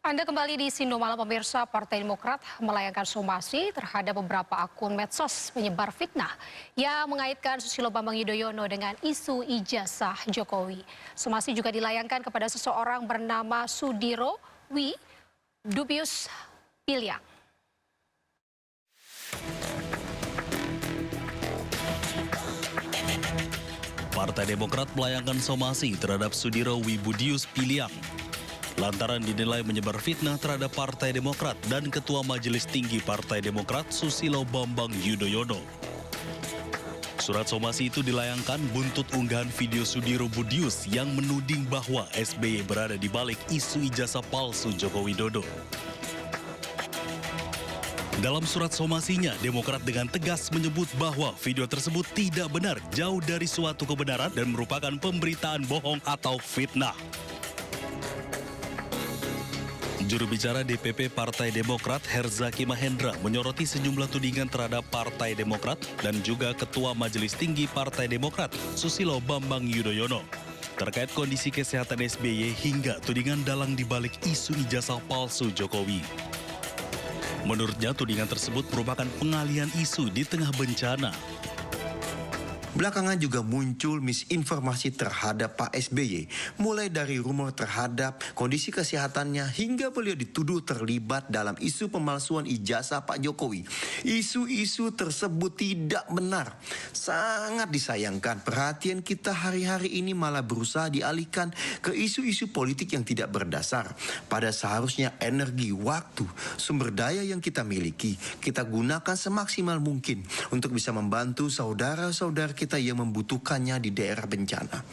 Anda kembali di Sindo Malam pemirsa. Partai Demokrat melayangkan somasi terhadap beberapa akun medsos penyebar fitnah yang mengaitkan Susilo Bambang Yudhoyono dengan isu ijazah Jokowi. Somasi juga dilayangkan kepada seseorang bernama Sudiro W. Dubius Piliang. Partai Demokrat melayangkan somasi terhadap Sudiro Wibudius Piliang lantaran dinilai menyebar fitnah terhadap Partai Demokrat dan Ketua Majelis Tinggi Partai Demokrat Susilo Bambang Yudhoyono. Surat somasi itu dilayangkan buntut unggahan video Sudiro Budius yang menuding bahwa SBY berada di balik isu ijazah palsu Joko Widodo. Dalam surat somasinya, Demokrat dengan tegas menyebut bahwa video tersebut tidak benar, jauh dari suatu kebenaran dan merupakan pemberitaan bohong atau fitnah. Juru bicara DPP Partai Demokrat Herzaki Mahendra menyoroti sejumlah tudingan terhadap Partai Demokrat dan juga Ketua Majelis Tinggi Partai Demokrat Susilo Bambang Yudhoyono terkait kondisi kesehatan SBY hingga tudingan dalang dibalik isu ijazah palsu Jokowi. Menurutnya tudingan tersebut merupakan pengalihan isu di tengah bencana. Belakangan juga muncul misinformasi terhadap Pak SBY, mulai dari rumor terhadap kondisi kesehatannya hingga beliau dituduh terlibat dalam isu pemalsuan ijazah Pak Jokowi. Isu-isu tersebut tidak benar. Sangat disayangkan perhatian kita hari-hari ini malah berusaha dialihkan ke isu-isu politik yang tidak berdasar. Pada seharusnya energi, waktu, sumber daya yang kita miliki, kita gunakan semaksimal mungkin untuk bisa membantu saudara-saudara kita yang membutuhkannya di daerah bencana.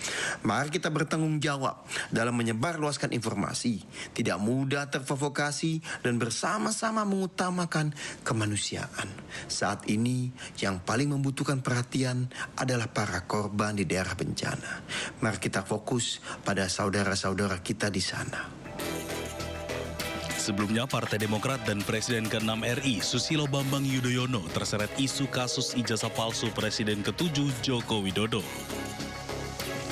Mari kita bertanggung jawab dalam menyebarluaskan informasi, tidak mudah terprovokasi dan bersama-sama mengutamakan kemanusiaan. Saat ini yang paling membutuhkan perhatian adalah para korban di daerah bencana. Mari kita fokus pada saudara-saudara kita di sana. Sebelumnya, Partai Demokrat dan Presiden ke-6 RI Susilo Bambang Yudhoyono terseret isu kasus ijazah palsu Presiden ke-7 Joko Widodo.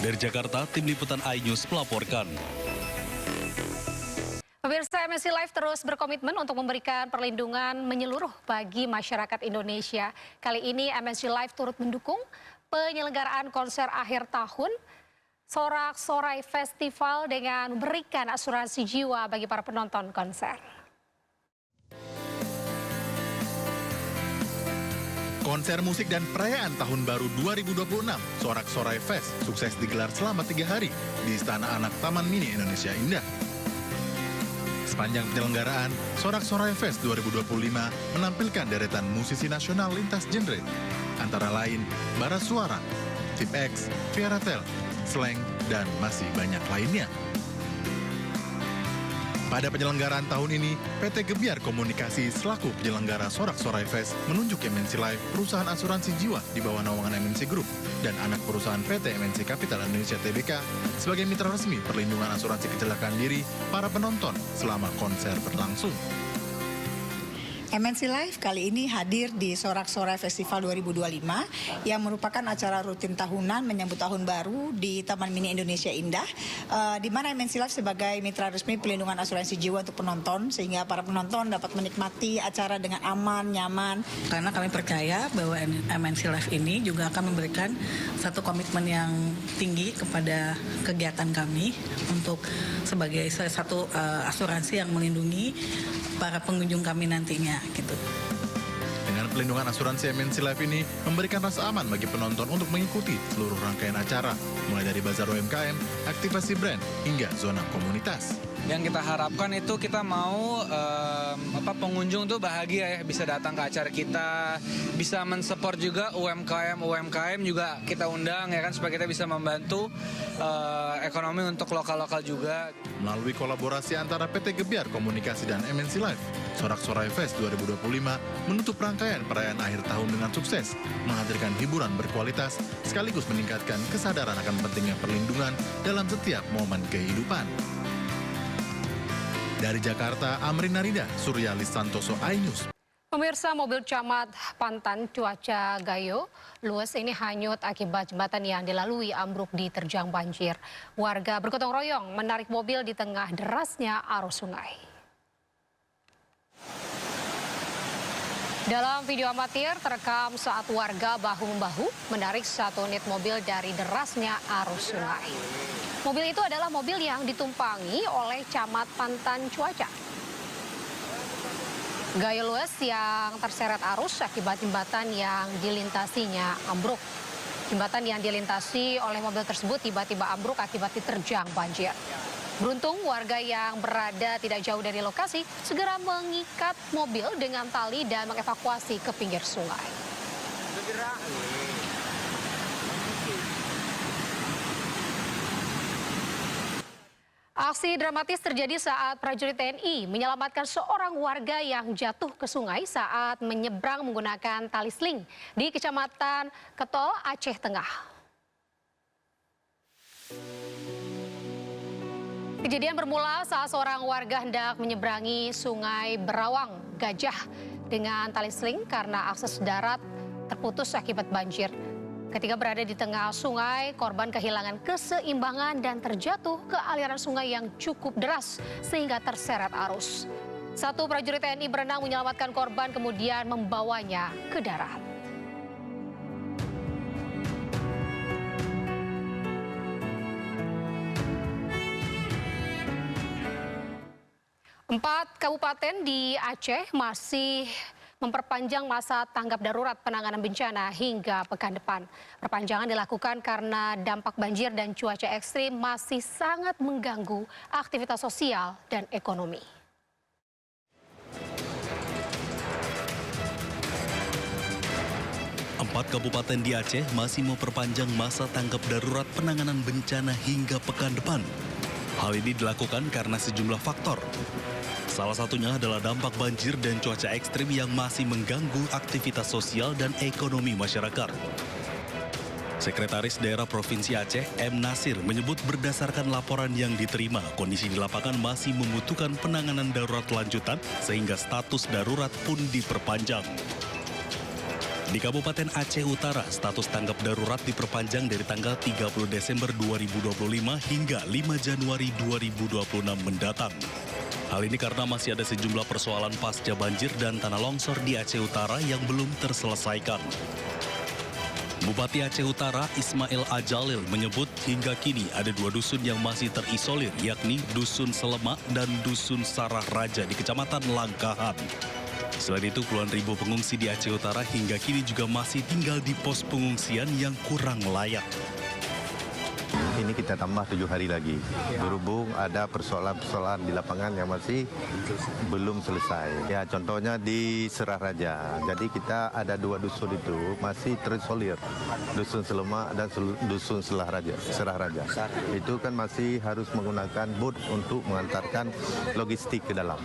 Dari Jakarta, Tim Liputan iNews melaporkan. Pemirsa, MNC Live terus berkomitmen untuk memberikan perlindungan menyeluruh bagi masyarakat Indonesia. Kali ini MNC Live turut mendukung penyelenggaraan konser akhir tahun Sorak-Sorai Festival dengan memberikan asuransi jiwa bagi para penonton konser. Konser musik dan perayaan Tahun Baru 2026, Sorak-Sorai Fest, sukses digelar selama 3 hari di Istana Anak Taman Mini Indonesia Indah. Sepanjang penyelenggaraan, Sorak-Sorai Fest 2025 menampilkan deretan musisi nasional lintas genre, antara lain Bara Suara, Tip X, Viaratel, Slang, dan masih banyak lainnya. Pada penyelenggaraan tahun ini, PT Gebiar Komunikasi selaku penyelenggara Sorak-Sorai Fest menunjuk MNC Live, perusahaan asuransi jiwa di bawah naungan MNC Group, dan anak perusahaan PT MNC Capital Indonesia Tbk sebagai mitra resmi perlindungan asuransi kecelakaan diri para penonton selama konser berlangsung. MNC Live kali ini hadir di Sorak-Sorai Festival 2025 yang merupakan acara rutin tahunan menyambut tahun baru di Taman Mini Indonesia Indah, di mana MNC Live sebagai mitra resmi pelindungan asuransi jiwa untuk penonton, sehingga para penonton dapat menikmati acara dengan aman, nyaman. Karena kami percaya bahwa MNC Live ini juga akan memberikan satu komitmen yang tinggi kepada kegiatan kami untuk sebagai satu asuransi yang melindungi para pengunjung kami nantinya gitu. Dengan pelindungan asuransi MNC Live ini memberikan rasa aman bagi penonton untuk mengikuti seluruh rangkaian acara, mulai dari bazar UMKM, aktivasi brand, hingga zona komunitas. Yang kita harapkan itu kita mau pengunjung tuh bahagia ya, bisa datang ke acara kita, bisa mensupport juga UMKM juga kita undang ya kan, supaya kita bisa membantu ekonomi untuk lokal-lokal juga. Melalui kolaborasi antara PT Gebiar Komunikasi dan MNC Live, Sorak-Sorai Fest 2025 menutup rangkaian perayaan akhir tahun dengan sukses, menghadirkan hiburan berkualitas sekaligus meningkatkan kesadaran akan pentingnya perlindungan dalam setiap momen kehidupan. Dari Jakarta, Amrin Narida, Suryalis Santoso, iNews. Pemirsa, mobil camat Pantan cuaca Gayo luas ini hanyut akibat jembatan yang dilalui ambruk diterjang banjir. Warga bergotong royong menarik mobil di tengah derasnya arus sungai. Dalam video amatir terekam saat warga bahu-membahu menarik satu unit mobil dari derasnya arus sungai. Mobil itu adalah mobil yang ditumpangi oleh Camat Pantan Cuaca. Gaya luas yang terseret arus akibat jembatan yang dilintasinya ambruk. Jembatan yang dilintasi oleh mobil tersebut tiba-tiba ambruk akibat diterjang banjir. Beruntung warga yang berada tidak jauh dari lokasi segera mengikat mobil dengan tali dan mengevakuasi ke pinggir sungai. Aksi dramatis terjadi saat prajurit TNI menyelamatkan seorang warga yang jatuh ke sungai saat menyeberang menggunakan tali sling di Kecamatan Ketol, Aceh Tengah. Kejadian bermula saat seorang warga hendak menyeberangi Sungai Berawang Gajah dengan tali sling karena akses darat terputus akibat banjir. Ketika berada di tengah sungai, korban kehilangan keseimbangan dan terjatuh ke aliran sungai yang cukup deras sehingga terseret arus. Satu prajurit TNI berenang menyelamatkan korban kemudian membawanya ke darat. Empat kabupaten di Aceh masih memperpanjang masa tanggap darurat penanganan bencana hingga pekan depan. Perpanjangan dilakukan karena dampak banjir dan cuaca ekstrim masih sangat mengganggu aktivitas sosial dan ekonomi. Empat kabupaten di Aceh masih memperpanjang masa tanggap darurat penanganan bencana hingga pekan depan. Hal ini dilakukan karena sejumlah faktor. Salah satunya adalah dampak banjir dan cuaca ekstrim yang masih mengganggu aktivitas sosial dan ekonomi masyarakat. Sekretaris Daerah Provinsi Aceh, M. Nasir, menyebut berdasarkan laporan yang diterima, kondisi di lapangan masih membutuhkan penanganan darurat lanjutan sehingga status darurat pun diperpanjang. Di Kabupaten Aceh Utara, status tanggap darurat diperpanjang dari tanggal 30 Desember 2025 hingga 5 Januari 2026 mendatang. Hal ini karena masih ada sejumlah persoalan pasca banjir dan tanah longsor di Aceh Utara yang belum terselesaikan. Bupati Aceh Utara, Ismail Ajalil, menyebut hingga kini ada 2 dusun yang masih terisolir, yakni Dusun Selemak dan Dusun Sarah Raja di Kecamatan Langkahan. Selain itu, puluhan ribu pengungsi di Aceh Utara hingga kini juga masih tinggal di pos pengungsian yang kurang layak. Ini kita tambah 7 hari lagi. Berhubung ada persoalan-persoalan di lapangan yang masih belum selesai. Ya, contohnya di Serah Raja. Jadi kita ada 2 dusun itu masih terisolir. Dusun Selemak dan Dusun Serah Raja. Itu kan masih harus menggunakan bot untuk mengantarkan logistik ke dalam.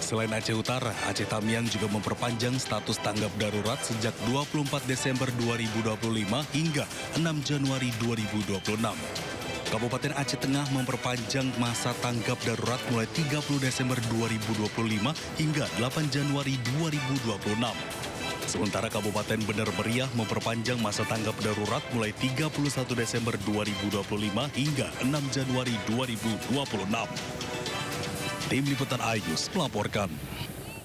Selain Aceh Utara, Aceh Tamiang juga memperpanjang status tanggap darurat sejak 24 Desember 2025 hingga 6 Januari 2026. Kabupaten Aceh Tengah memperpanjang masa tanggap darurat mulai 30 Desember 2025 hingga 8 Januari 2026. Sementara Kabupaten Bener Meriah memperpanjang masa tanggap darurat mulai 31 Desember 2025 hingga 6 Januari 2026. Tim Liputan Ayus melaporkan.